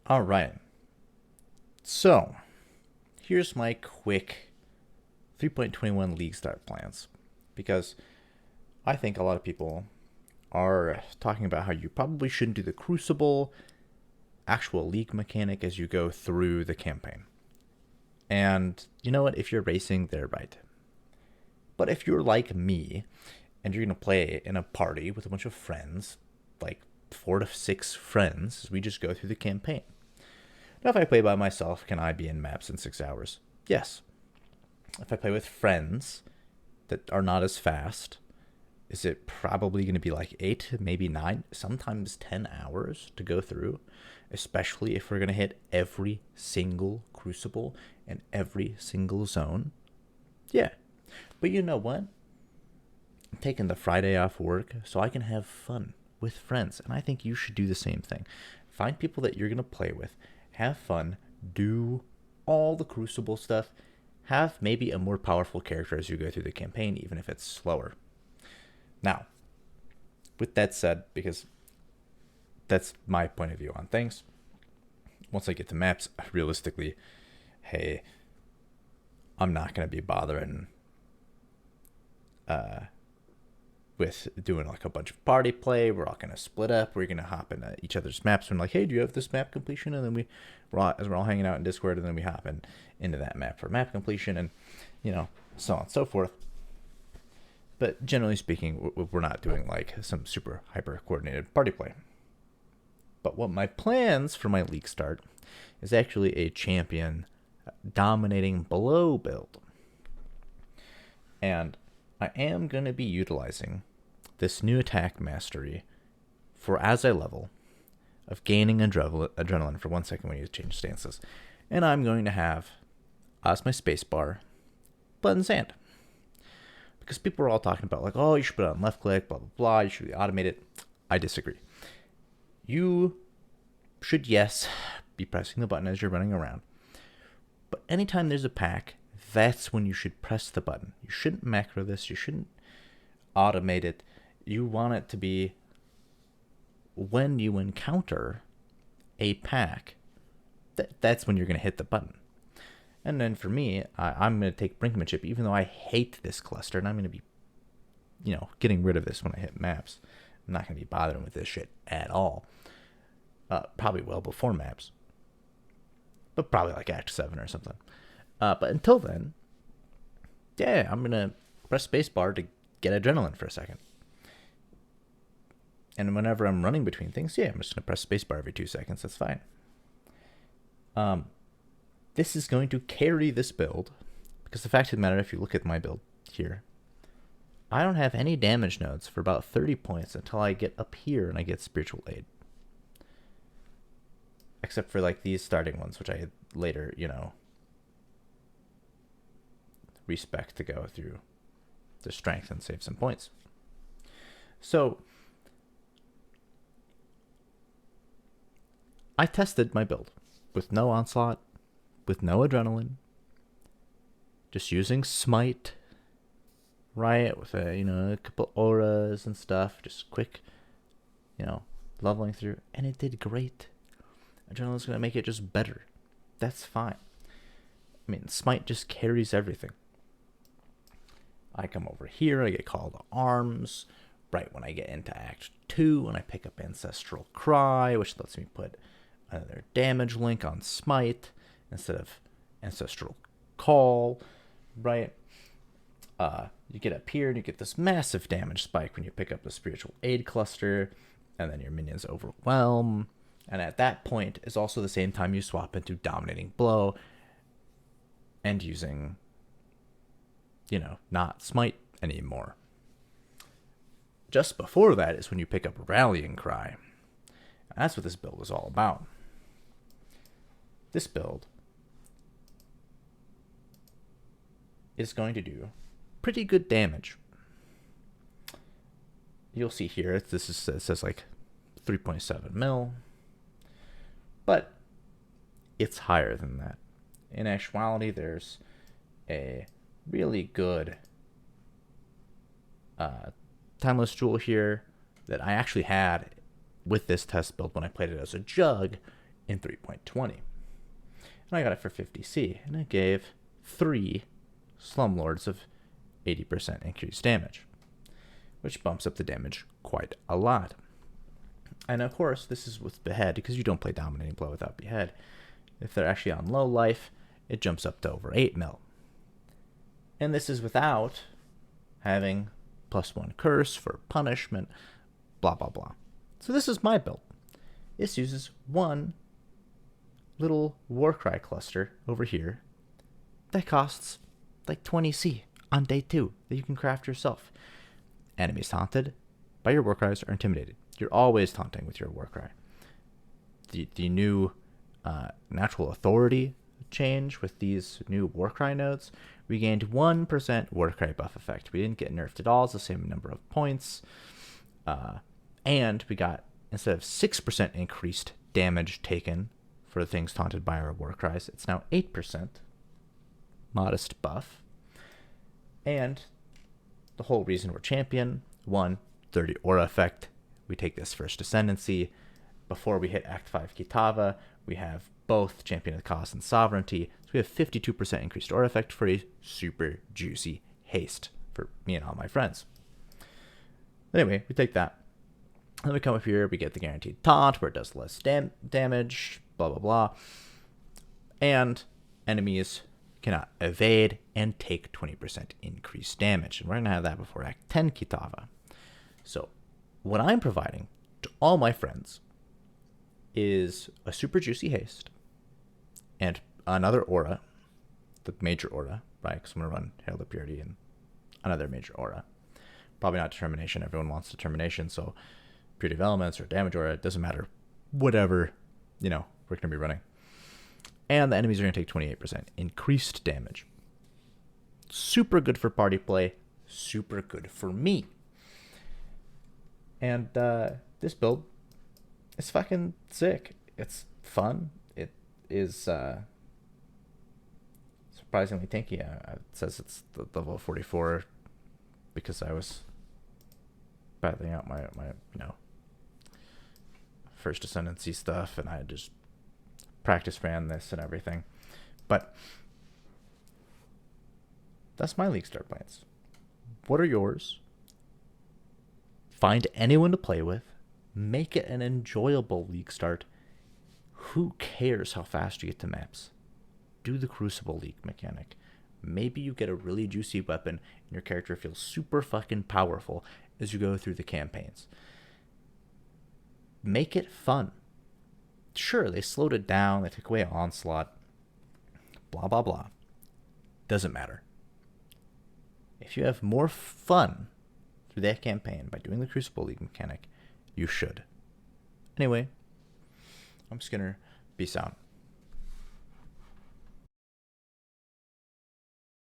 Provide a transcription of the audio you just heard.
All right. So, here's my quick 3.21 league start plans. Because I think a lot of people are talking about how you probably shouldn't do the crucible actual league mechanic as you go through the campaign. And you know what? If you're racing, they're right. But if you're like me and you're going to play in a party with a bunch of friends, like 4 to 6 friends, we just go through the campaign. Now, if I play by myself, can I be in maps in 6 hours? Yes. If I play with friends that are not as fast, is it probably going to be like 8, maybe 9, sometimes 10 hours to go through? Especially if we're going to hit every single crucible and every single zone? Yeah. But you know what? I'm taking the Friday off work so I can have fun with friends. And I think you should do the same thing. Find people that you're going to play with. Have fun. Do all the crucible stuff. Have maybe a more powerful character as you go through the campaign, even if it's slower. Now, with that said, because that's my point of view on things, once I get the maps, realistically, hey, I'm not going to be bothering with doing like a bunch of party play. We're all going to split up. We're going to hop into each other's maps and like, hey, do you have this map completion? And then we're all hanging out in Discord, and then we hop into that map for map completion, and so on and so forth. But generally speaking, we're not doing like some super hyper coordinated party play. But what my plans for my league start is actually a champion dominating below build. And I am going to be utilizing this new attack mastery for as I level of gaining adrenaline for 1 second when you change stances. And I'm going to have as my spacebar blood and sand. Because people are all talking about like, oh, you should put it on left click, blah, blah, blah. You should automate it. I disagree. You should, yes, be pressing the button as you're running around. But anytime there's a pack, that's when you should press the button. You shouldn't macro this. You shouldn't automate it. You want it to be when you encounter a pack, that's when you're going to hit the button. And then for me, I'm going to take brinkmanship, even though I hate this cluster, and I'm going to be, getting rid of this when I hit maps. I'm not going to be bothering with this shit at all. Probably well before maps. But probably like Act 7 or something. But until then, yeah, I'm going to press spacebar to get adrenaline for a second. And whenever I'm running between things, yeah, I'm just going to press spacebar every 2 seconds. That's fine. This is going to carry this build, because the fact of the matter, if you look at my build here, I don't have any damage nodes for about 30 points until I get up here and I get spiritual aid. Except for like these starting ones, which I later, respec to go through the strength and save some points. So I tested my build with no onslaught, with no adrenaline, just using smite, right, with a couple auras and stuff, just quick, leveling through, and it did great. Adrenaline's going to make it just better. That's fine. I mean, smite just carries everything. I come over here, I get call to arms, right when I get into Act 2, and I pick up Ancestral Cry, which lets me put another damage link on smite instead of Ancestral Call, right? You get up here and you get this massive damage spike when you pick up the Spiritual Aid cluster, and then your minions overwhelm. And at that point is also the same time you swap into Dominating Blow and using, not smite anymore. Just before that is when you pick up Rallying Cry. And that's what this build is all about. This build is going to do pretty good damage. You'll see here, it says like 3.7 mil. But it's higher than that. In actuality, there's a really good Timeless Jewel here that I actually had with this test build when I played it as a Jug in 3.20. And I got it for 50C, and it gave 3 slumlords of 80% increased damage, which bumps up the damage quite a lot. And of course, this is with Behead, because you don't play Dominating Blow without Behead. If they're actually on low life, it jumps up to over 8 mil. And this is without having +1 curse for punishment, blah, blah, blah. So this is my build. This uses one little warcry cluster over here that costs like 20C on day 2 that you can craft yourself. Enemies taunted by your warcries are intimidated. You're always taunting with your warcry. The new natural authority change with these new warcry nodes, we gained 1% warcry buff effect. We didn't get nerfed at all. It's the same number of points. And we got, instead of 6% increased damage taken for things taunted by our warcries, it's now 8%. Modest buff. And the whole reason we're champion, 1, 30 aura effect. We take this first ascendancy. Before we hit Act 5 Kitava, we have both Champion of the Cause and Sovereignty. So we have 52% increased aura effect for a super juicy haste for me and all my friends. Anyway, we take that. Then we come up here, we get the guaranteed taunt where it does less damage, blah, blah, blah. And enemies cannot evade and take 20% increased damage. And we're going to have that before Act 10 Kitava. So what I'm providing to all my friends is a super juicy haste and another aura, the major aura, right? Because I'm going to run Herald of Purity and another major aura. Probably not Determination. Everyone wants Determination, so Purity of Elements or Damage Aura, it doesn't matter. Whatever, we're going to be running. And the enemies are going to take 28% increased damage. Super good for party play. Super good for me. And this build is fucking sick. It's fun. It is surprisingly tanky. It says it's the level 44 because I was battling out my first ascendancy stuff, and I just practice ran this and everything. But that's my League start plans. What are yours? Find anyone to play with. Make it an enjoyable League start. Who cares how fast you get to maps? Do the Crucible League mechanic. Maybe you get a really juicy weapon and your character feels super fucking powerful as you go through the campaigns. Make it fun. Sure, they slowed it down, they took away onslaught, blah, blah, blah. Doesn't matter. If you have more fun through that campaign by doing the Crucible League mechanic, you should. Anyway, I'm Skinner. Peace out.